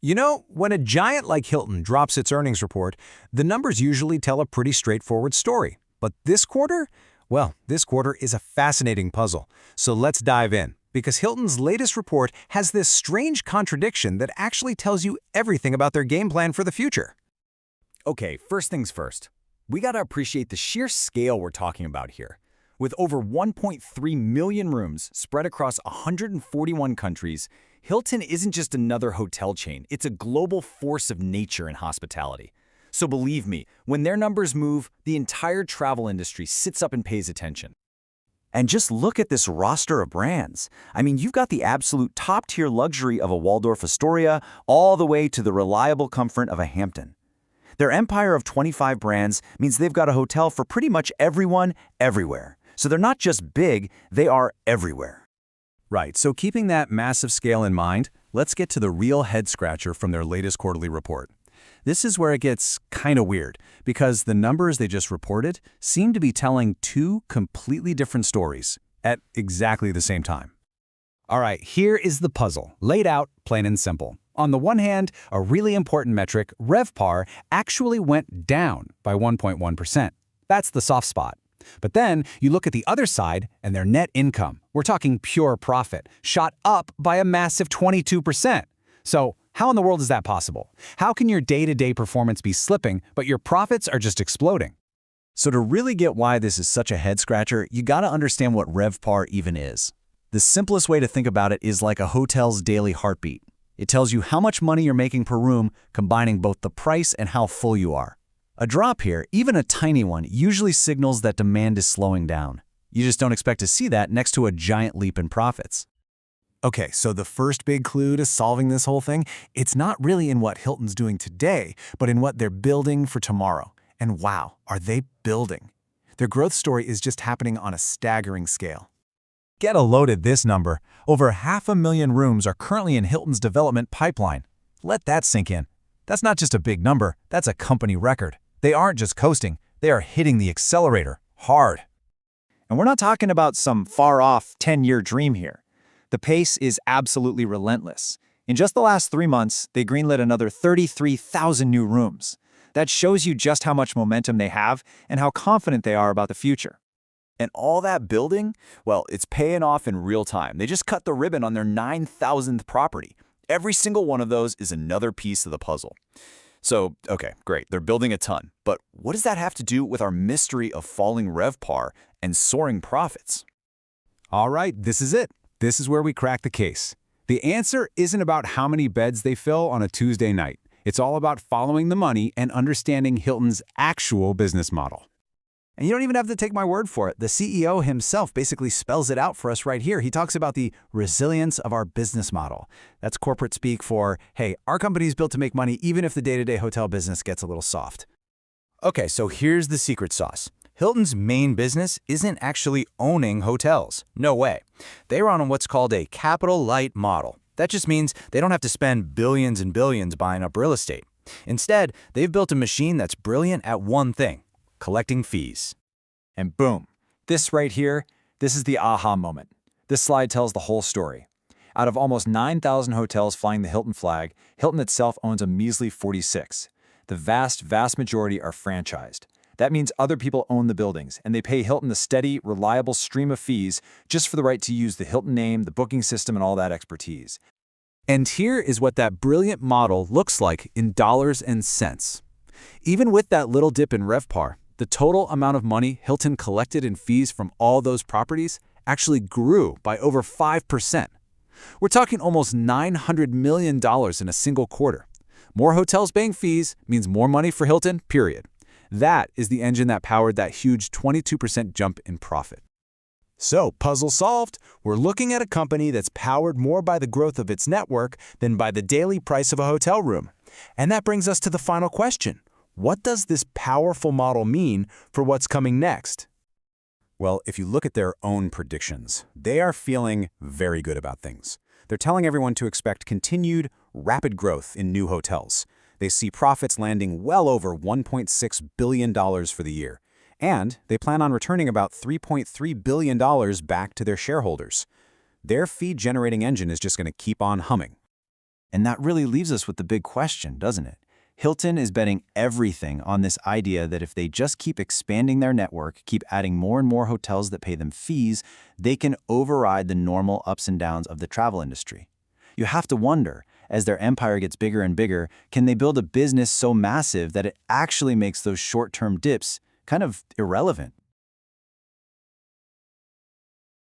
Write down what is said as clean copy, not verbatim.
You know, when a giant like Hilton drops its earnings report, the numbers usually tell a pretty straightforward story. But this quarter? Well, this quarter is a fascinating puzzle. So let's dive in, because Hilton's latest report has this strange contradiction that actually tells you everything about their game plan for the future. Okay, first things first. We gotta appreciate the sheer scale we're talking about here. With over 1.3 million rooms spread across 141 countries, Hilton isn't just another hotel chain, it's a global force of nature in hospitality. So believe me, when their numbers move, the entire travel industry sits up and pays attention. And just look at this roster of brands. I mean, you've got the absolute top-tier luxury of a Waldorf Astoria all the way to the reliable comfort of a Hampton. Their empire of 25 brands means they've got a hotel for pretty much everyone, everywhere. So they're not just big, they are everywhere. Right, so keeping that massive scale in mind, let's get to the real head-scratcher from their latest quarterly report. This is where it gets kind of weird, because the numbers they just reported seem to be telling two completely different stories at exactly the same time. All right, here is the puzzle, laid out plain and simple. On the one hand, a really important metric, RevPAR, actually went down by 1.1%. That's the soft spot. But then you look at the other side and their net income, we're talking pure profit, shot up by a massive 22%. So how in the world is that possible? How can your day-to-day performance be slipping, but your profits are just exploding? So to really get why this is such a head-scratcher, you gotta understand what RevPAR even is. The simplest way to think about it is like a hotel's daily heartbeat. It tells you how much money you're making per room, combining both the price and how full you are. A drop here, even a tiny one, usually signals that demand is slowing down. You just don't expect to see that next to a giant leap in profits. Okay, so the first big clue to solving this whole thing, it's not really in what Hilton's doing today, but in what they're building for tomorrow. And wow, are they building? Their growth story is just happening on a staggering scale. Get a load at this number. Over 500,000 rooms are currently in Hilton's development pipeline. Let that sink in. That's not just a big number, that's a company record. They aren't just coasting, they are hitting the accelerator hard. And we're not talking about some far-off 10-year dream here. The pace is absolutely relentless. In just the last 3 months, they greenlit another 33,000 new rooms. That shows you just how much momentum they have and how confident they are about the future. And all that building, well, it's paying off in real time. They just cut the ribbon on their 9,000th property. Every single one of those is another piece of the puzzle. So, okay, great, they're building a ton. But what does that have to do with our mystery of falling RevPAR and soaring profits? All right, this is it. This is where we crack the case. The answer isn't about how many beds they fill on a Tuesday night. It's all about following the money and understanding Hilton's actual business model. And you don't even have to take my word for it. The CEO himself basically spells it out for us right here. He talks about the resilience of our business model. That's corporate speak for, hey, our company's built to make money even if the day-to-day hotel business gets a little soft. Okay, so here's the secret sauce. Hilton's main business isn't actually owning hotels. No way. They run on what's called a capital-light model. That just means they don't have to spend billions and billions buying up real estate. Instead, they've built a machine that's brilliant at one thing: collecting fees. And boom, this right here, this is the aha moment. This slide tells the whole story. Out of almost 9,000 hotels flying the Hilton flag, Hilton itself owns a measly 46. The vast majority are franchised. That means other people own the buildings, and they pay Hilton a steady, reliable stream of fees just for the right to use the Hilton name, the booking system, and all that expertise. And here is what that brilliant model looks like in dollars and cents. Even with that little dip in RevPAR, the total amount of money Hilton collected in fees from all those properties actually grew by over 5%. We're talking almost $900 million in a single quarter. More hotels paying fees means more money for Hilton, period. That is the engine that powered that huge 22% jump in profit. So, puzzle solved. We're looking at a company that's powered more by the growth of its network than by the daily price of a hotel room. And that brings us to the final question. What does this powerful model mean for what's coming next? Well, if you look at their own predictions, they are feeling very good about things. They're telling everyone to expect continued, rapid growth in new hotels. They see profits landing well over $1.6 billion for the year. And they plan on returning about $3.3 billion back to their shareholders. Their fee-generating engine is just going to keep on humming. And that really leaves us with the big question, doesn't it? Hilton is betting everything on this idea that if they just keep expanding their network, keep adding more and more hotels that pay them fees, they can override the normal ups and downs of the travel industry. You have to wonder, as their empire gets bigger and bigger, can they build a business so massive that it actually makes those short-term dips kind of irrelevant?